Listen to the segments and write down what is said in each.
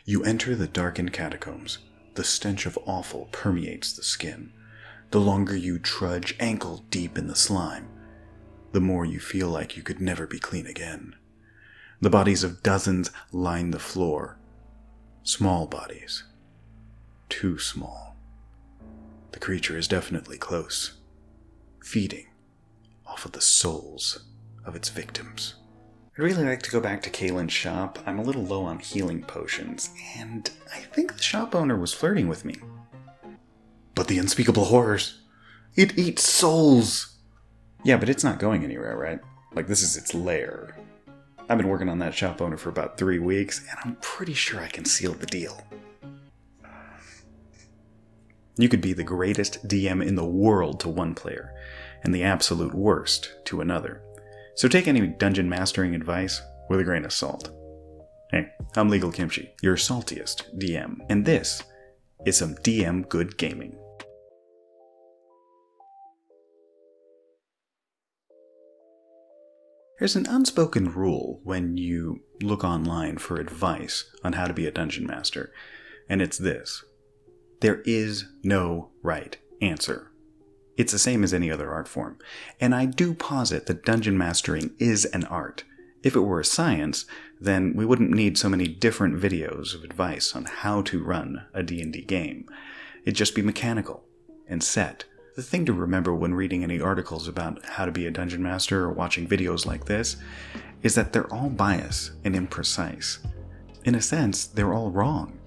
You enter the darkened catacombs. The stench of offal permeates the skin. The longer you trudge ankle deep in the slime, the more you feel like you could never be clean again. The bodies of dozens line the floor. Small bodies. Too small. The creature is definitely close, feeding off of the souls of its victims. I'd really like to go back to Kaylin's shop. I'm a little low on healing potions, and I think the shop owner was flirting with me. But the unspeakable horrors! It eats souls! Yeah, but it's not going anywhere, right? Like, this is its lair. I've been working on that shop owner for about 3 weeks, and I'm pretty sure I can seal the deal. You could be the greatest DM in the world to one player, and the absolute worst to another. So take any dungeon mastering advice with a grain of salt. Hey, I'm Legal Kimchi, your saltiest DM, and this is some DM good gaming. There's an unspoken rule when you look online for advice on how to be a dungeon master, and it's this. There is no right answer. It's the same as any other art form, and I do posit that dungeon mastering is an art. If it were a science, then we wouldn't need so many different videos of advice on how to run a D&D game. It'd just be mechanical and set. The thing to remember when reading any articles about how to be a dungeon master or watching videos like this is that they're all biased and imprecise. In a sense, they're all wrong.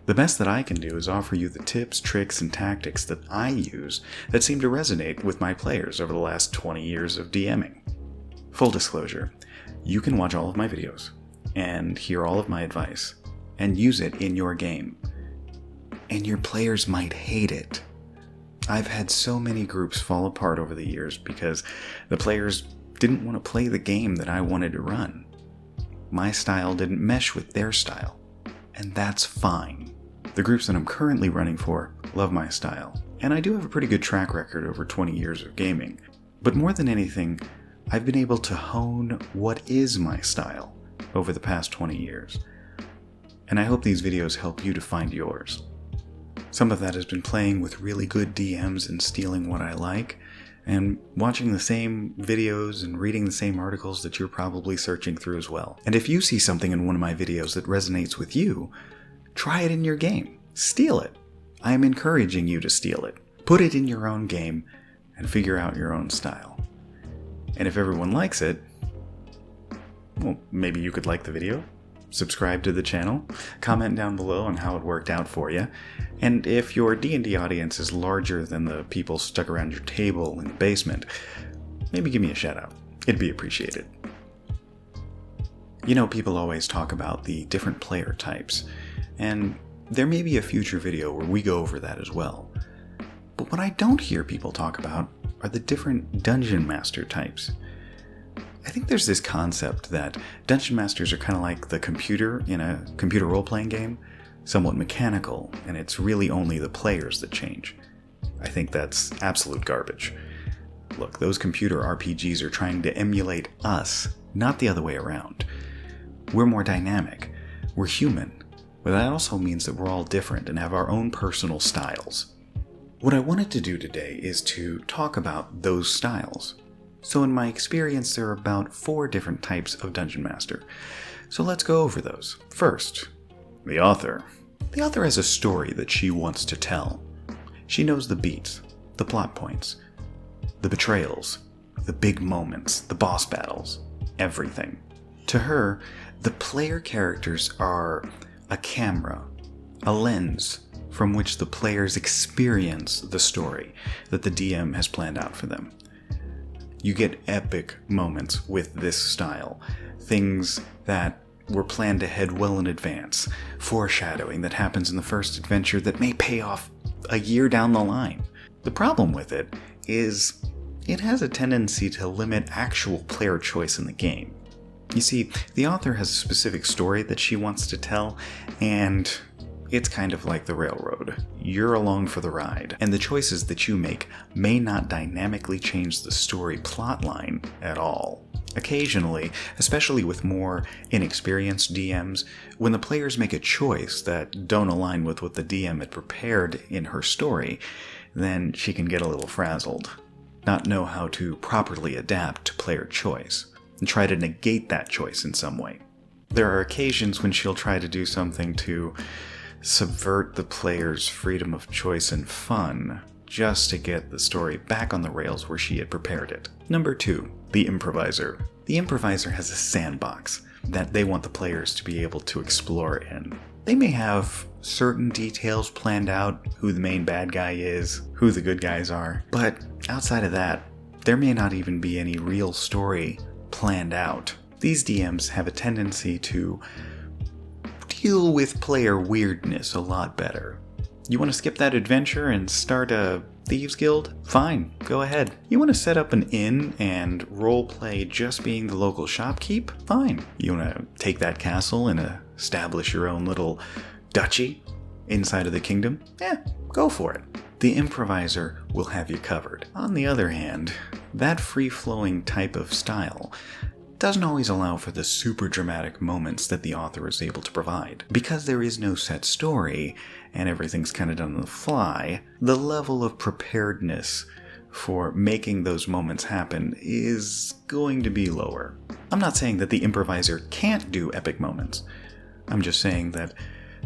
The best that I can do is offer you the tips, tricks, and tactics that I use that seem to resonate with my players over the last 20 years of DMing. Full disclosure, you can watch all of my videos and hear all of my advice and use it in your game. And your players might hate it. I've had so many groups fall apart over the years because the players didn't want to play the game that I wanted to run. My style didn't mesh with their style, and that's fine. The groups that I'm currently running for love my style, and I do have a pretty good track record over 20 years of gaming. But more than anything, I've been able to hone what is my style over the past 20 years. And I hope these videos help you to find yours. Some of that has been playing with really good DMs and stealing what I like, and watching the same videos and reading the same articles that you're probably searching through as well. And if you see something in one of my videos that resonates with you, try it in your game. Steal it. I am encouraging you to steal it. Put it in your own game and figure out your own style. And if everyone likes it, well, maybe you could like the video, subscribe to the channel, comment down below on how it worked out for you, and if your D&D audience is larger than the people stuck around your table in the basement, maybe give me a shout out. It'd be appreciated. You know, people always talk about the different player types, and there may be a future video where we go over that as well. But what I don't hear people talk about are the different dungeon master types. I think there's this concept that dungeon masters are kind of like the computer in a computer role-playing game, somewhat mechanical, and it's really only the players that change. I think that's absolute garbage. Look, those computer RPGs are trying to emulate us, not the other way around. We're more dynamic. We're human. But that also means that we're all different and have our own personal styles. What I wanted to do today is to talk about those styles. So in my experience, there are about 4 different types of Dungeon Master. So let's go over those. First, the author. The author has a story that she wants to tell. She knows the beats, the plot points, the betrayals, the big moments, the boss battles, everything. To her, the player characters are a camera, a lens from which the players experience the story that the DM has planned out for them. You get epic moments with this style, things that were planned ahead well in advance, foreshadowing that happens in the first adventure that may pay off a year down the line. The problem with it is it has a tendency to limit actual player choice in the game. You see, the author has a specific story that she wants to tell, and it's kind of like the railroad. You're along for the ride, and the choices that you make may not dynamically change the story plotline at all. Occasionally, especially with more inexperienced DMs, when the players make a choice that don't align with what the DM had prepared in her story, then she can get a little frazzled, not know how to properly adapt to player choice, and try to negate that choice in some way. There are occasions when she'll try to do something to subvert the player's freedom of choice and fun, just to get the story back on the rails where she had prepared it. Number 2, the improviser. The improviser has a sandbox that they want the players to be able to explore in. They may have certain details planned out, who the main bad guy is, who the good guys are, but outside of that, there may not even be any real story planned out. These DMs have a tendency to deal with player weirdness a lot better. You want to skip that adventure and start a thieves guild? Fine, go ahead. You want to set up an inn and roleplay just being the local shopkeep? Fine. You want to take that castle and establish your own little duchy inside of the kingdom? Yeah, go for it. The improviser will have you covered. On the other hand, that free-flowing type of style doesn't always allow for the super dramatic moments that the author is able to provide. Because there is no set story, and everything's kind of done on the fly, the level of preparedness for making those moments happen is going to be lower. I'm not saying that the improviser can't do epic moments. I'm just saying that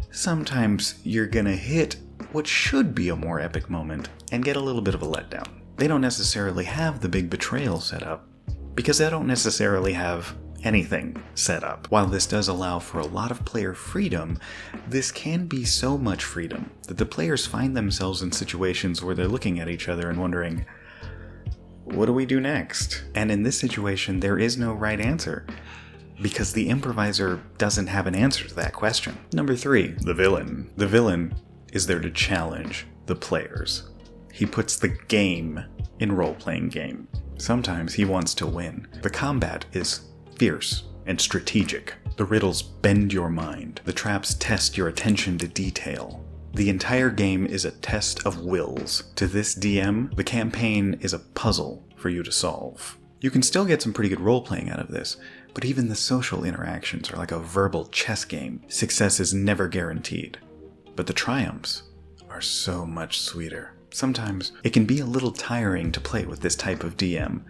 sometimes you're gonna hit what should be a more epic moment and get a little bit of a letdown. They don't necessarily have the big betrayal set up, because they don't necessarily have anything set up. While this does allow for a lot of player freedom, this can be so much freedom that the players find themselves in situations where they're looking at each other and wondering, what do we do next? And in this situation, there is no right answer, because the improviser doesn't have an answer to that question. Number 3, the villain. The villain is there to challenge the players. He puts the game in role-playing game. Sometimes he wants to win. The combat is fierce and strategic. The riddles bend your mind. The traps test your attention to detail. The entire game is a test of wills. To this DM, the campaign is a puzzle for you to solve. You can still get some pretty good role-playing out of this, but even the social interactions are like a verbal chess game. Success is never guaranteed, but the triumphs are so much sweeter. Sometimes it can be a little tiring to play with this type of DM.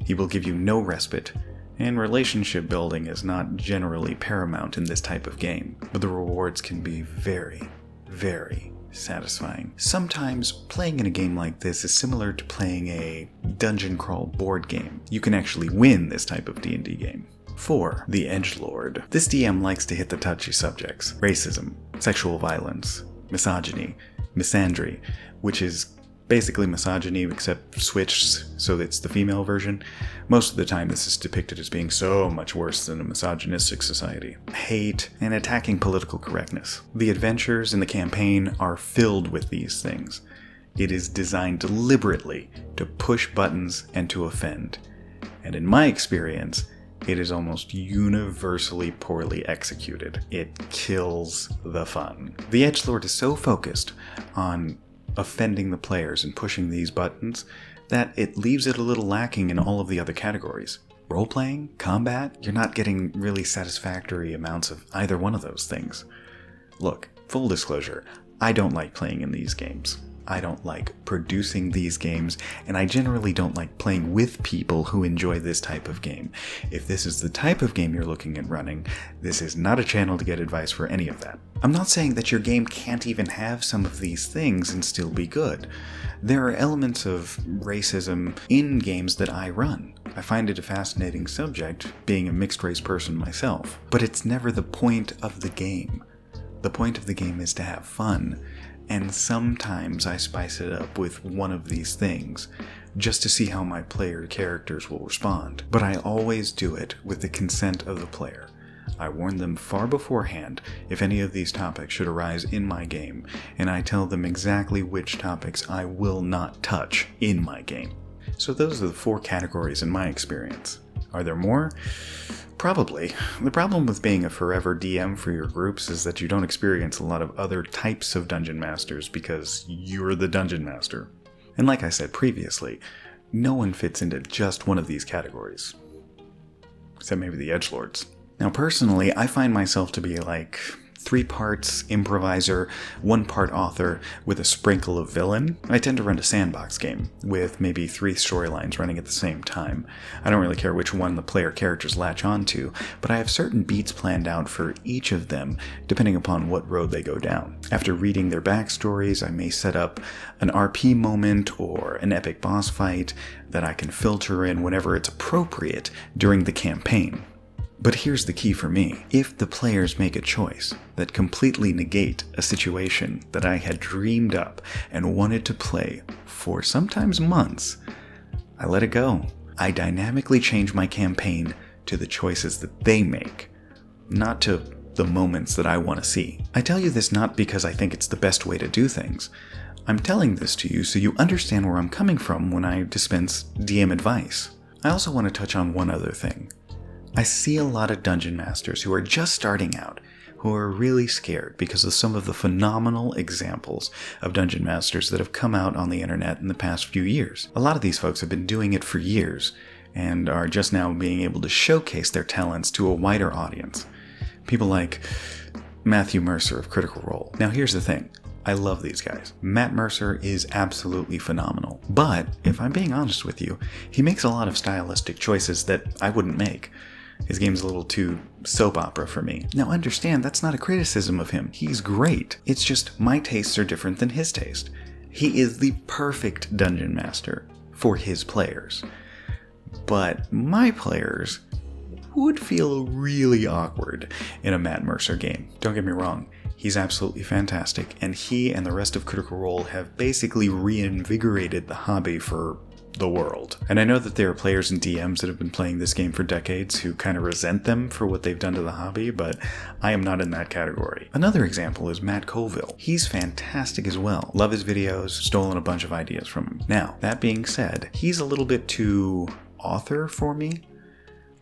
He will give you no respite, and relationship building is not generally paramount in this type of game, but the rewards can be very, very satisfying. Sometimes playing in a game like this is similar to playing a dungeon crawl board game. You can actually win this type of D&D game. 4. The Edgelord. This DM likes to hit the touchy subjects: racism, sexual violence, misogyny, misandry, which is basically misogyny except switched so it's the female version. Most of the time this is depicted as being so much worse than a misogynistic society. Hate and attacking political correctness. The adventures in the campaign are filled with these things. It is designed deliberately to push buttons and to offend. And in my experience, it is almost universally poorly executed. It kills the fun. The Edgelord is so focused on offending the players and pushing these buttons that it leaves it a little lacking in all of the other categories. Role-playing, combat, you're not getting really satisfactory amounts of either one of those things. Look, full disclosure, I don't like playing in these games. I don't like producing these games, and I generally don't like playing with people who enjoy this type of game. If this is the type of game you're looking at running, this is not a channel to get advice for any of that. I'm not saying that your game can't even have some of these things and still be good. There are elements of racism in games that I run. I find it a fascinating subject, being a mixed-race person myself, but it's never the point of the game. The point of the game is to have fun, and sometimes I spice it up with one of these things, just to see how my player characters will respond. But I always do it with the consent of the player. I warn them far beforehand if any of these topics should arise in my game, and I tell them exactly which topics I will not touch in my game. So those are the 4 categories in my experience. Are there more? Probably. The problem with being a forever DM for your groups is that you don't experience a lot of other types of dungeon masters because you're the dungeon master. And like I said previously, no one fits into just one of these categories. except maybe the edgelords. Now personally, I find myself to be like 3 parts improviser, 1 part author with a sprinkle of villain. I tend to run a sandbox game with maybe 3 storylines running at the same time. I don't really care which one the player characters latch onto, but I have certain beats planned out for each of them depending upon what road they go down. After reading their backstories, I may set up an RP moment or an epic boss fight that I can filter in whenever it's appropriate during the campaign. But here's the key for me. If the players make a choice that completely negate a situation that I had dreamed up and wanted to play for sometimes months, I let it go. I dynamically change my campaign to the choices that they make, not to the moments that I want to see. I tell you this not because I think it's the best way to do things. I'm telling this to you so you understand where I'm coming from when I dispense DM advice. I also want to touch on one other thing. I see a lot of dungeon masters who are just starting out, who are really scared because of some of the phenomenal examples of dungeon masters that have come out on the internet in the past few years. A lot of these folks have been doing it for years and are just now being able to showcase their talents to a wider audience. People like Matthew Mercer of Critical Role. Now here's the thing. I love these guys. Matt Mercer is absolutely phenomenal. But if I'm being honest with you, he makes a lot of stylistic choices that I wouldn't make. His game's a little too soap opera for me. Now understand, that's not a criticism of him. He's great. It's just my tastes are different than his taste. He is the perfect dungeon master for his players. But my players would feel really awkward in a Matt Mercer game. Don't get me wrong. He's absolutely fantastic, and he and the rest of Critical Role have basically reinvigorated the hobby for the world. And I know that there are players and DMs that have been playing this game for decades who kind of resent them for what they've done to the hobby, but I am not in that category. Another example is Matt Colville. He's fantastic as well. Love his videos, stolen a bunch of ideas from him. Now, that being said, he's a little bit too author for me.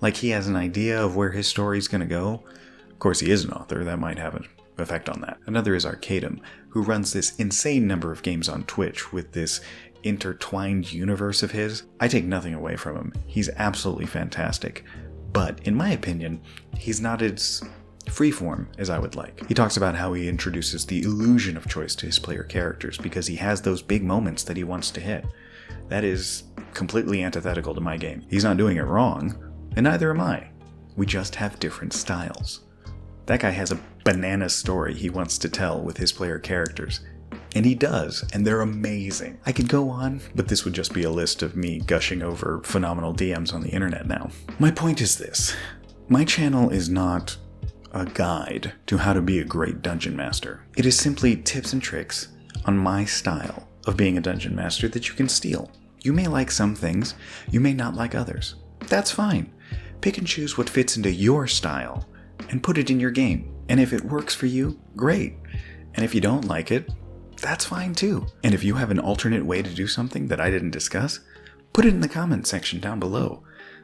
Like he has an idea of where his story's gonna go. Of course, he is an author, that might have an effect on that. Another is Arcadum, who runs this insane number of games on Twitch with this intertwined universe of his. I take nothing away from him. He's absolutely fantastic. But in my opinion, he's not as freeform as I would like. He talks about how he introduces the illusion of choice to his player characters because he has those big moments that he wants to hit. That is completely antithetical to my game. He's not doing it wrong, and neither am I. We just have different styles. That guy has a banana story he wants to tell with his player characters. And he does, and they're amazing. I could go on, but this would just be a list of me gushing over phenomenal DMs on the internet now. My point is this. My channel is not a guide to how to be a great dungeon master. It is simply tips and tricks on my style of being a dungeon master that you can steal. You may like some things, you may not like others. That's fine. Pick and choose what fits into your style and put it in your game. And if it works for you, great. And if you don't like it, that's fine too. And if you have an alternate way to do something that I didn't discuss, put it in the comments section down below.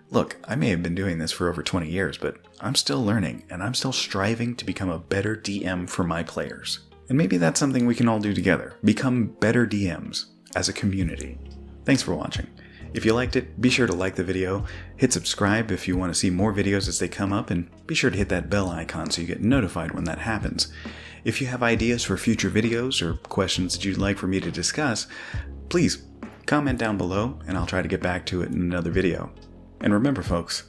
Look, I may have been doing this for over 20 years, but I'm still learning, and I'm still striving to become a better DM for my players. And maybe that's something we can all do together. Become better DMs as a community. Thanks for watching. If you liked it, be sure to like the video, hit subscribe if you want to see more videos as they come up, and be sure to hit that bell icon so you get notified when that happens. If you have ideas for future videos or questions that you'd like for me to discuss, please comment down below and I'll try to get back to it in another video. And remember folks,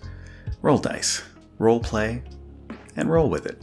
roll dice, role play, and roll with it.